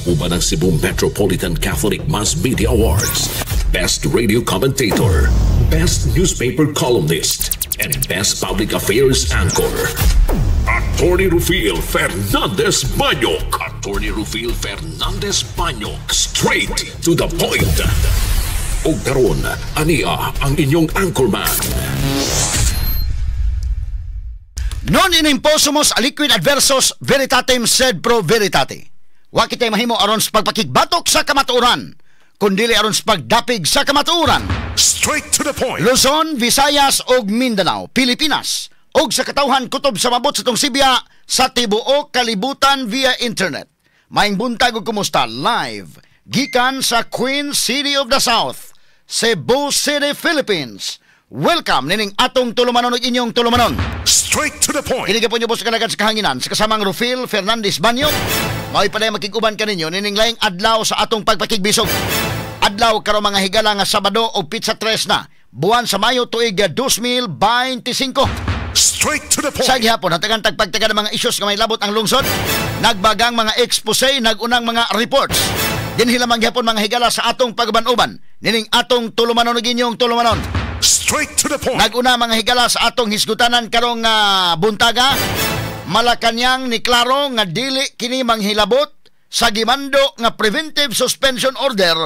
uban ng Cebu Metropolitan Catholic Mass Media Awards. Best Radio Commentator, Best Newspaper Columnist, and Best Public Affairs Anchor. Attorney Rufil Fernandez Banyok. Attorney Rufil Fernandez Banyok. Straight to the point. O karon, ania ang inyong anchorman. Non in imposumos aliquid adversos veritatem sed pro veritate. Wa kitay mahimo aron sa pagpakigbatok sa kamatuoran, kundili aron sa pagdapig sa kamatuoran. Straight to the point. Luzon, Visayas ug Mindanao, Pilipinas, ug sa katawhan kutob sa mabot sa tong Sibya sa tibuok kalibutan via internet. Maayong buntag ug kumusta live gikan sa Queen City of the South, Cebu City, Philippines. Welcome nining atong tulumanon ug inyong tulumanon. Straight to the point. Kini po nyo po sa kanagan sa kahanginan sa kasamang Rufil Fernandez Banyok. Mao'y panay makiguban kaninyo nining laing adlaw sa atong pagpakigbisog. Adlaw karon mga higala nga Sabado o Pizza 3 na, buwan sa Mayo tuig 2025. Straight to the point. Sa gihapon hatagan tagpagtagan ng mga issues nga may labot ang lungsod. Nagbagang mga expose, nagunang mga reports. Dinhilamang gihapon mga higala sa atong pagban-uban nining atong tulumanon ug inyong tulumanon. Straight to the point. Naguna mga higala sa atong hisgutanan karong buntaga. Malacañang ni klaro nga dili kini manghilabot sa gimando nga preventive suspension order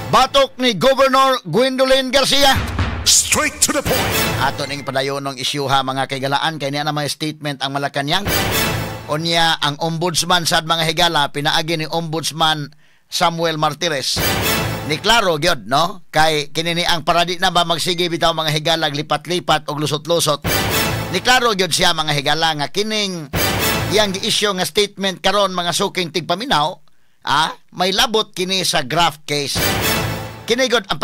batok ni Governor Gwendolyn Garcia. Straight to the point. Ato ning padayon ng isyuha mga kaigalaan kay niya na may statement ang Malacañang. Unya ang ombudsman sad mga higala pinaagi ni Ombudsman Samuel Martires. Ni klaro gyud no kay kinini ang paradi na ba magsige bitaw mga higala lipat-lipat og lusot-lusot. Ni klaro gyud siya mga higala nga kining iyang gi-issue nga statement karon mga suking tigpaminaw, may labot kini sa graft case. Kini gyud ang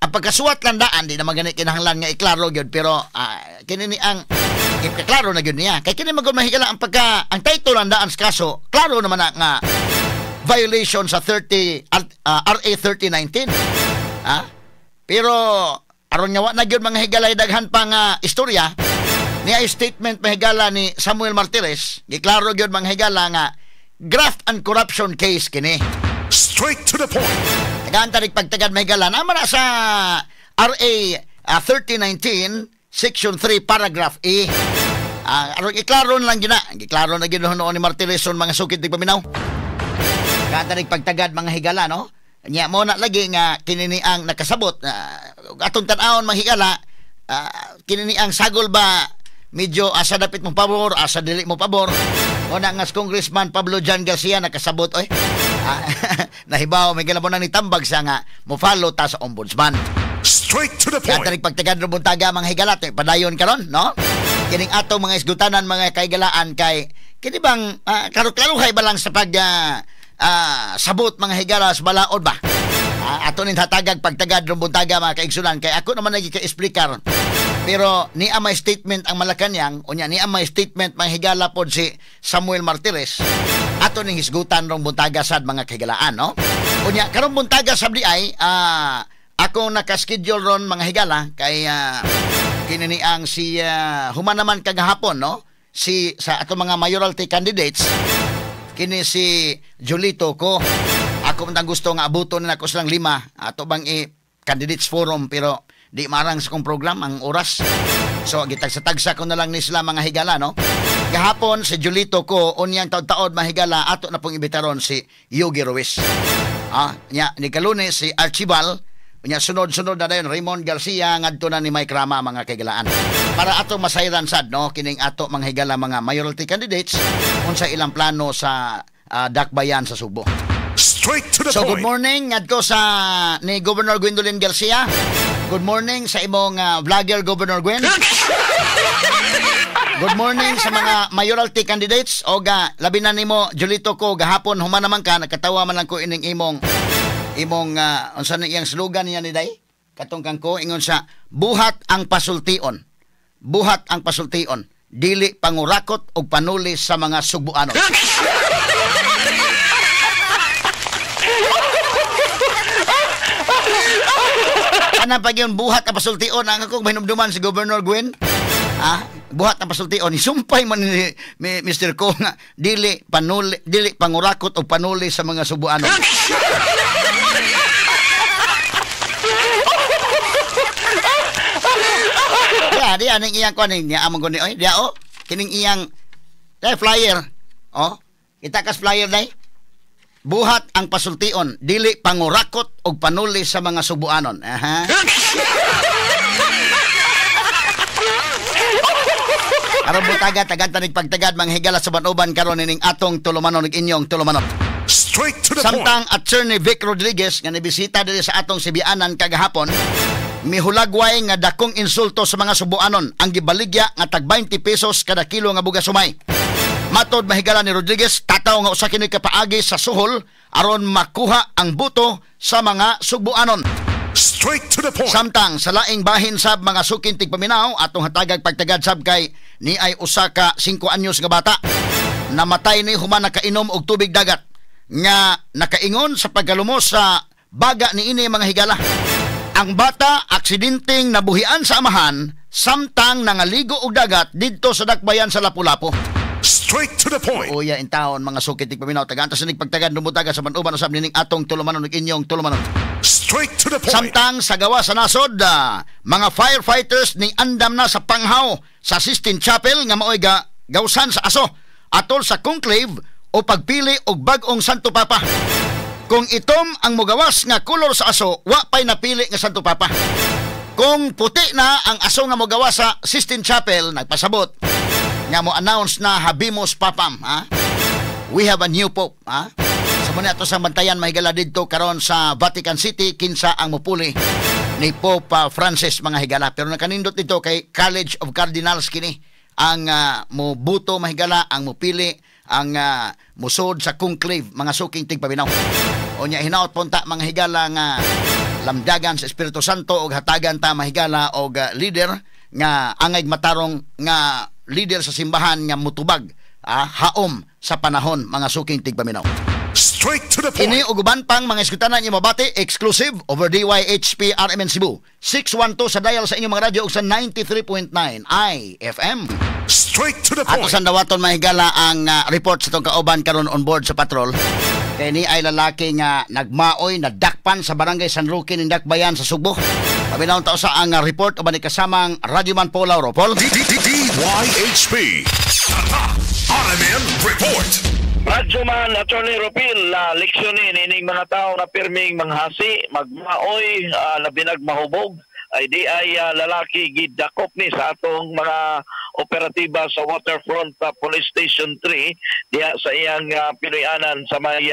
pagkasuwat landaan di na magani kinahanglan nga iklaro gyud pero kini ni ang iklaro na gyud niya. Kay kini magud mahigala ang title landaan sa kaso, klaro naman na nga violation sa RA 3019. Pero aron nga wa na gyud mga higalay daghan pa nga istorya niya statement mahigala ni Samuel Martires. Giklaro gyud mga higala nga graft and corruption case kini. Straight to the point. Tagantarig pagtagad mahigala naman na sa RA 3019 Section 3 Paragraph E. Aron iklaro lang gina. Giklaro na gyud noon ni Martires mga sukid tigpaminaw. Katanig pagtagad mga higala no. Nya mo na lagi nga kinini ang nakasabot atong tan-awon mga higala kinini ang sagol ba medyo asa dapit mo pabor asa dili mo pabor o na nga Congressman Pablo Jan Garcia nakasabot oy. Nahibaw may galamo nang nitambag sa nga mo follow ta sa ombudsman. Straight to the point. Katanig pagtagad ro buntaga mga higala padayon karon no. Kining atong mga isgutanan mga kaigalaan kay kini bang klaro-klaruhay ba lang sa pag sabot mga higala sa balaod ba? Ato nin hatagag pagtagad ron buntaga mga kaigsunan kay ako naman nagika-explicar. Pero ni may statement ang Malacañang unya ni may statement mga higala pod si Samuel Martires. Ato ning hisgutan ron buntaga sad mga kahigalaan no. Unya karon buntaga sabdi ay ako naka-schedule ron mga higala kay kinini ang si human naman kagahapon no. Si sa ato mga mayoralty candidates kini si Julito ko. Ako man gusto nga abuton na ako silang 5 ato bang candidates forum pero di marang sa kong program ang oras. So gitagsa-tagsa ko na lang ni sila mga higala no. Kahapon si Julito ko unyang taod-taod mga higala ato na pong ibitaron si Yogi Ruiz. Nya ni Kalunes si Archibald. Unya sunod-sunod na dayon Raymond Garcia ngadto na ni Mike Rama mga kaigalaan. Para ato masayran sad no kining ato mga higala mga mayoralty candidates unsa ilang plano sa dakbayan sa Subo. Straight to the point. So good point. morning ngadto sa ni Governor Gwendolyn Garcia. Good morning sa imong vlogger Governor Gwen. Good morning sa mga mayoralty candidates o labi na nimo Julito ko gahapon human naman ka nakatawa man lang ko ining imong unsa na iyang slogan niya ni day katong kangko ingon sa buhat ang pasultion dili pangurakot og panulis sa mga Sugbuanon. Ana pa gyud buhat ang pasultion ang akong hinumduman si Governor Gwen. buhat ang pasultion, isumpay man ni Mr. Ko nga dili pangurakot o panuli sa mga subuanon. Di aning iyang kuanin niya among guni oy dia kining iyang flyer kita kas flyer day buhat ang pasultion dili pangurakot og panuli sa mga subuanon. Aron butaga tagad tanig pagtagad mga higala sa banuban karon ining atong tulumanon ug inyong tulumanon. Straight to the Samtang Attorney Vic Rodriguez nga nibisita diri sa atong Sibianan kagahapon, mihulagway nga dakong insulto sa mga subuanon ang gibaligya nga tag 20 pesos kada kilo nga bugas sumay. Matod mahigala ni Rodriguez, tataw nga usa kini kapaagi sa suhol aron makuha ang buto sa mga subuanon. Straight to the point. Samtang sa laing bahin sab mga sukin tigpaminaw atong hatagag pagtagad sab kay ni ay usa ka 5 anyos nga bata. Namatay ni human nakainom og tubig dagat nga nakaingon sa pagkalumos sa baga ni ini mga higala. Ang bata aksidenteng nabuhian sa amahan samtang nangaligo og dagat didto sa dakbayan sa Lapu-Lapu. Straight to the point. Uya in taon mga sukit tigpaminaw tagantas ning pagtagad lumutaga sa manuban usab ning atong tulumanon ug inyong tulumanon. Straight to the point. Samtang sa gawa sa nasod, mga firefighters ning andam na sa panghaw sa Sistine Chapel nga maoy gawsan sa aso atol sa conclave o pagpili og bag-ong Santo Papa. Kung itom ang mugawas nga kulor sa aso, wa pay napili nga Santo Papa. Kung puti na ang aso nga mugawas sa Sistine Chapel, nagpasabot nga mo announce na Habemus Papam, we have a new pope, Sa muna ato sa bantayan mahigala didto karon sa Vatican City kinsa ang mupuli ni Pope Francis mga higala. Pero nakanindot dito kay College of Cardinals kini ang mubuto mahigala ang mupili ang musod sa conclave mga suking tigpaminaw. Unya hinaot punta mga higala nga lamdagan sa Espiritu Santo og hatagan ta mahigala og leader nga angay matarong nga leader sa simbahan nga mutubag haom sa panahon mga suking tigpaminaw. Straight to the point. Ini uguban pang mga iskutanan niyo mabati exclusive over DYHP RMN Cebu 612 sa dial sa inyong mga radyo ug sa 93.9 IFM. Straight to the point. Ato sandawaton mahigala ang report sa tong kauban karon on board sa patrol. Kay ni ay lalaki nga nagmaoy na dakpan sa barangay San Roque ning Dakbayan sa Subo. Paminaw ta sa ang report uban ni kasamang Radyoman Paul Lauro. Paul. DYHP RMN report. Radyoman Attorney Ropil, leksyonin ining mga tao na pirming manghasi, magmaoy, labinag mahubog, ay di ay lalaki gidakop ni sa atong mga operatiba sa Waterfront Police Station 3 diya sa iyang pinuyanan sa may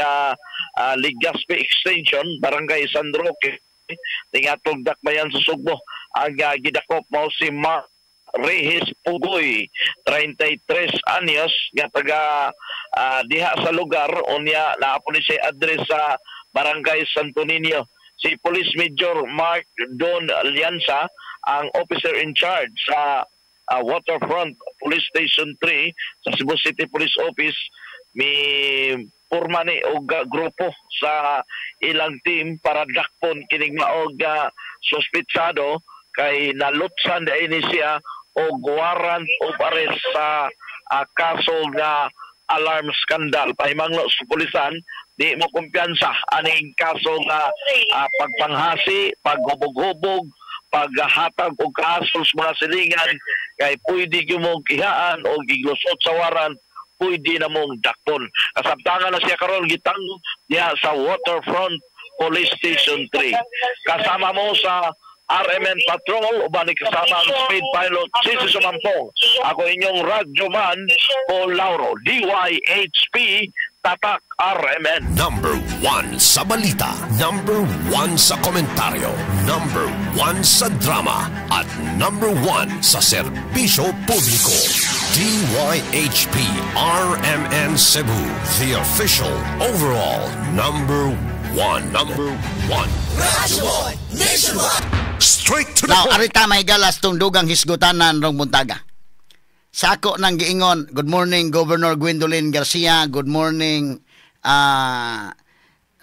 Legazpi Extension, Barangay San Roque, ning atong Dakbayan sa Sugbo. Ang gidakop mo si Mark Reyes Pugoy, 33 anyos, nga taga diha sa lugar unya naapon ni siya address sa Barangay Santo Niño. Si Police Major Mark Don Alianza, ang officer in charge sa Waterfront Police Station 3 sa Cebu City Police Office, mi porma ni og grupo sa ilang team para dakpon kining maog suspitsado kay nalutsan da ini siya o warrant of arrest sa kaso nga alarm scandal. Pahimanglo sa pulisan, di mo kumpiyansa aning kaso nga pagpanghasi, paghubog-hubog, paghatag o kaso sa mga silingan, kay pwede mong kihaan o giglusot sa warrant, pwede na mong dakpon. Kasabtangan na siya karon gitang diya sa Waterfront Police Station 3. Kasama mo sa RMN Patrol, uban ni kasama ang Speed Pilot Sisi Sumampong. Ako inyong radyoman Paul Lauro, DYHP Tatak RMN. Number 1 sa balita, number 1 sa komentaryo, number 1 sa drama, at number 1 sa serbisyo publiko. DYHP RMN Cebu, the official overall number 1. Number 1. Radyo Nationwide. Straight to the Now, point. arita may galas tong dugang hisgutanan rong buntaga. Sa ako nang giingon, good morning Governor Gwendolyn Garcia, good morning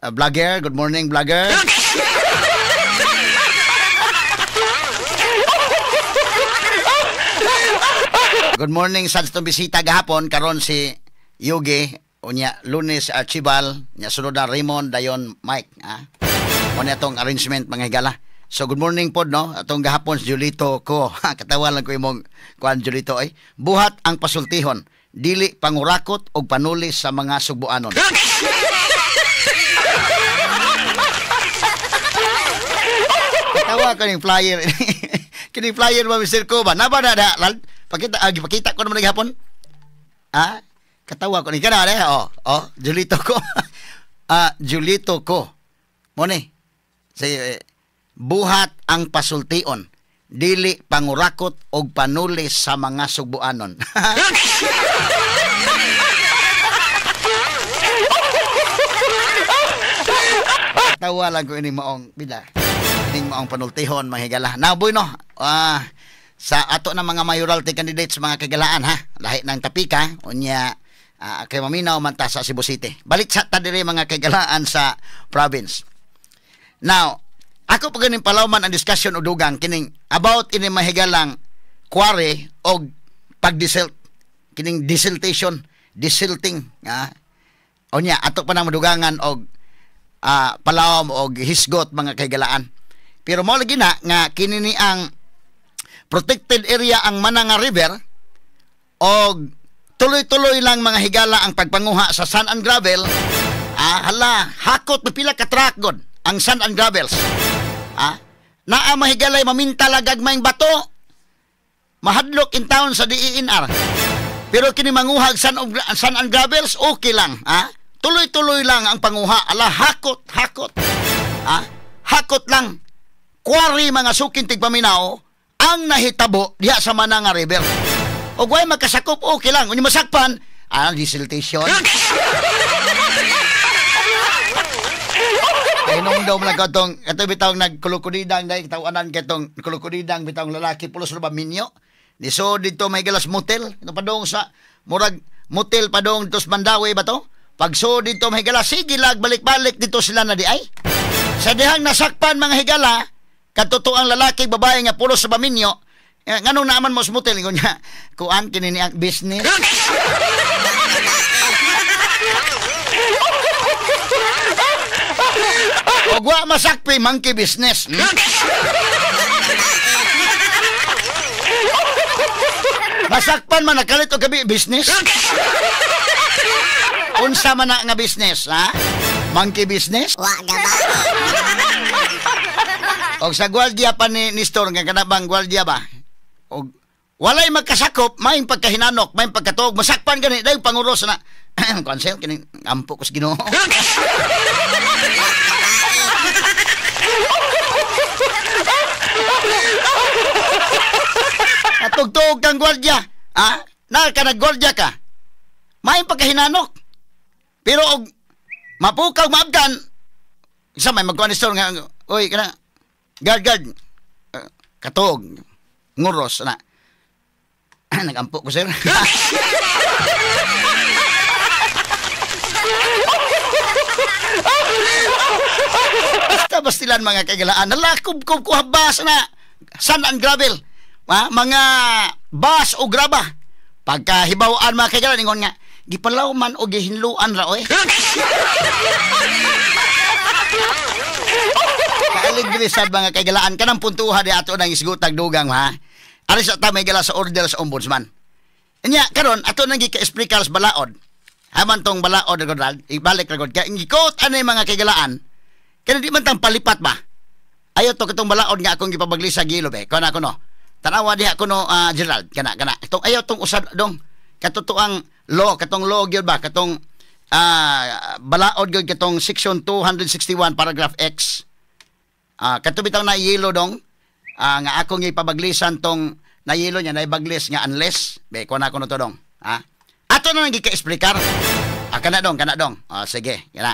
vlogger, good morning vlogger. Good morning sa itong bisita gahapon karon si Yugi unya Lunes Archibald nya sunod na Raymond dayon Mike mo na itong arrangement mga higala. So good morning pod no atong gahapon si Julito ko katawa lang ko imong kuan Julito ay buhat ang pasultihon dili pangurakot og panulis sa mga sugbuanon. Katawa ko ning flyer. Kining flyer ba Mr. Ko ba naba na pakita ko naman gahapon. Katawa ko ni kana Julito ko. Julito ko. Mo ni. Say buhat ang pasultion dili pangurakot og panulis sa mga sugbuanon. Tawa lang ko ini maong bida. Ining maong panultihon mga higala. Now boy no. Sa ato na mga mayoralty candidates mga kagalaan ha. Lahi ng tapika unya kay maminaw man ta sa Cebu City. Balik sa ta diri mga kagalaan sa province. Now, ako pa ganing palawman ang discussion o dugang kining about ini mahigalang quarry o pagdisilt kining desilting unya ato pa nang madugangan og palawom og hisgot mga kagalaan. Pero mo lagi na nga kini ni ang protected area ang Mananga River og tuloy-tuloy lang mga higala ang pagpanguha sa sand and gravel. Hala, hakot pipila ka track god ang sand and gravels. Naa mahigalay maminta lagagmayng bato. Mahadlok in town sa DENR. Pero kini manguhag sand and gravels okay lang, tuloy-tuloy lang ang panguha. Ala, hakot. Hakot lang. Quarry mga suking tigpaminaw ang nahitabo diha sa Mananga River. O guay makasakop okay lang. Unya masakpan, desiltation. Kay nung daw lang katong ito bitawng nagkulukudidang dahil kitawanan katong kulukudidang bitawng lalaki pulos na ba minyo. So dito may galas motel. Ito padong sa murag motel padong dito sa Mandawi ba to? Pag so dito may galas, sige lag balik-balik dito sila na di ay. Sa dihang nasakpan mga higala, katutuang lalaki babae nga pulos sa baminyo, nganong naaman mo sa motel ko niya, kuan kinini ang business. O gwa masakpi monkey business. Masakpan man nakalit o gabi business. Unsa man na nga business, monkey business? Og sa gwaldiya pa ni Store nga kanabang gwaldiya ba? Og walay magkasakop, may pagkahinanok, may pagkatuog, masakpan gani dahil panguros na. Cancel kini ampo ko sa Ginoo. Natugtog kang gwaldiya, na ka nag-gwaldiya ka. May pagkahinanok. Pero og mapukaw maabdan, isa may magkuhan ni Store nga, oy kana guard, katog, nguros, na. Nagampo ko, sir. Bastilan mga kagalaan. Nalakob ko habas na sand and gravel. Mga bas o graba. Pagkahibawaan mga kagalaan, ingon nga, gipalaw man o gihinluan ra, oy. Kaaligrisad mga kagalaan kanang puntuha di ato nang isgutag dugang alis ta may gala sa order sa ombudsman. Nya karon ato nang gika-explicar sa balaod. Haman tong balaod gud ibalik ra gud kay gikot anay mga kagalaan. Kaya di man tang palipat ba. Ayo to katong balaod nga akong gipabagli sa gilo be. Kana ko no. Tanawa diha ko no Gerald kana. Itong ayo tong usad dong katutuang law katong law gyud ba katong balaod gyud katong section 261 paragraph X. Katubitaw na yelo dong nga akong ipabaglisan tong na yelo niya na ibaglis nga unless be ko na to dong ato na nang gika-explicar kana dong sige kana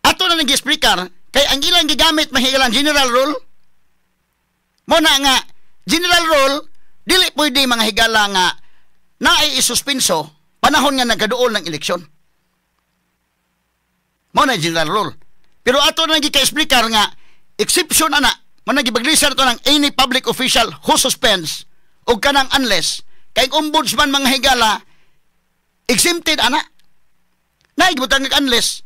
ato na nang gi-explicar kay ang ilang gigamit mahigalang general rule mo na nga general rule dili pwede mga higala nga naay isuspenso panahon nga nagkaduol ng eleksyon mo na general rule pero ato na nang gika-explicar nga exception ana man nagibaglisan to ng any public official who suspends o kanang unless Kay ombudsman mga higala, exempted ana. Naigbutan ng unless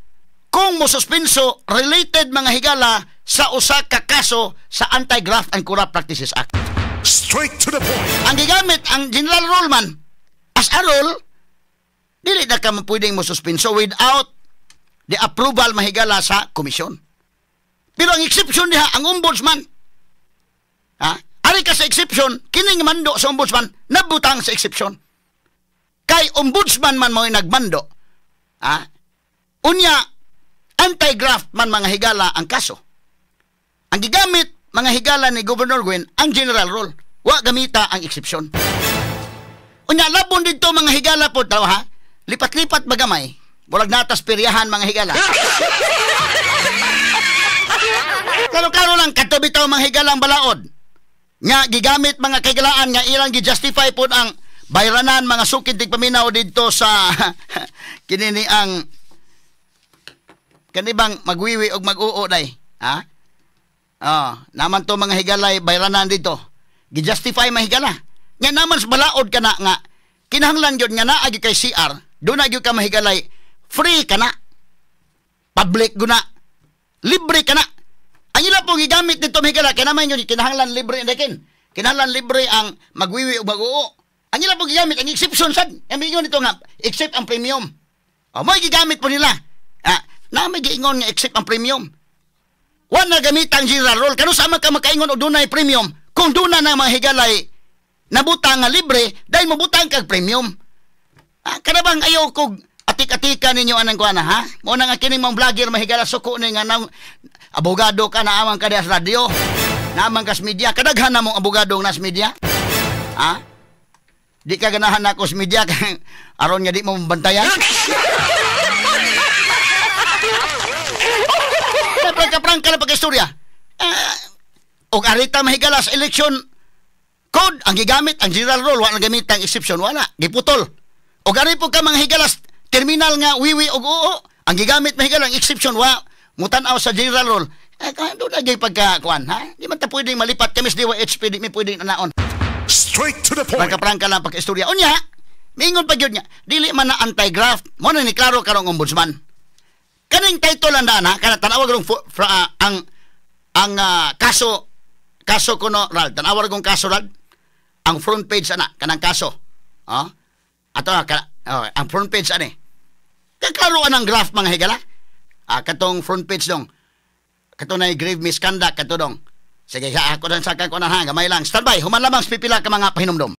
kung mo suspenso related mga higala sa usa ka kaso sa Anti-Graft and Corrupt Practices Act. Straight to the point. Ang gigamit ang general rule man as a rule, dili na ka pwedeng mo suspenso without the approval mahigala sa komisyon. Pero ang exception diha ang ombudsman. Ha? Ari ka sa exception, kining mando sa ombudsman nabutang sa exception. Kay ombudsman man mo nagmando. Ha? Unya anti-graft man mga higala ang kaso. Ang gigamit mga higala ni Governor Gwen ang general rule. Wa gamita ang exception. Unya labon dito mga higala po daw ha. Lipat-lipat bagamay. Bulag natas peryahan mga higala. Klaro-klaro lang kato bitaw mga higalang balaod. Nga gigamit mga kaigalaan nga ilang gi-justify po ang bayranan mga sukid tig paminaw dito sa kinini ang kanibang magwiwi og mag-uo day. Ha? Naman to mga higalay bayranan dito. Gi-justify mga higala. Nga naman sa balaod ka na nga kinahanglan yun nga naagi kay CR, doon na yun ka mahigalay, free ka na. Public guna. Libre ka na. Ang ila pong gigamit dito mahigala, kaya naman yun, kinahanglan libre indakin. Kinahanglan libre ang magwiwi o mag-uo. Ang ila pong gigamit, ang exception sad. Ang yun ito nga, except ang premium. May gigamit po nila. Na may giingon nga except ang premium. Wala gamit ang general rule. Kano sama ka makaingon o dunay premium? Kung doon na mga higalay, nabutang nga libre, dahil mabutang kag premium. Kanabang ayaw kog atik-atika ninyo anang kuha na, ha? Muna nga kining mga vlogger mahigala suko ni nga nang abogado ka na amang kada sa radio, na amang kas media, kadaghan na mong abogado nas media. Ha? Di ka ganahan ako sa media, aron nga di mo bantayan. Prangka na pag-istorya. Og arita mahigala sa election code, ang gigamit, ang general rule, wala gamit ang exception, wala. Giputol. O gari po ka mga higalas, terminal nga, wiwi o oo, ang gigamit mahigala, ang exception, wala. Mutanaw sa general rule. Doon na gay pagkakuan, ha? Di man ta pwedeng malipat, kamis di wa HP, di may pwedeng nanaon. Straight to the point. Prangka lang pag-istorya. O niya, mingon pa yun niya, dili man na anti-graft, mo na ni klaro karong ombudsman. Kaning title ang daan, ha? Kana tanawag ang kaso kuno, Rald. Tanawag kong kaso, Rald. Ang front page ana kanang kaso. Ato ang front page ani. Kakaroon ang graph mga higala. Katong front page dong. Kato na grave misconduct kato dong. Sige, ako dan sa kakuna ha, gamay lang. Standby, human lamang pipila ka mga pahinumdom.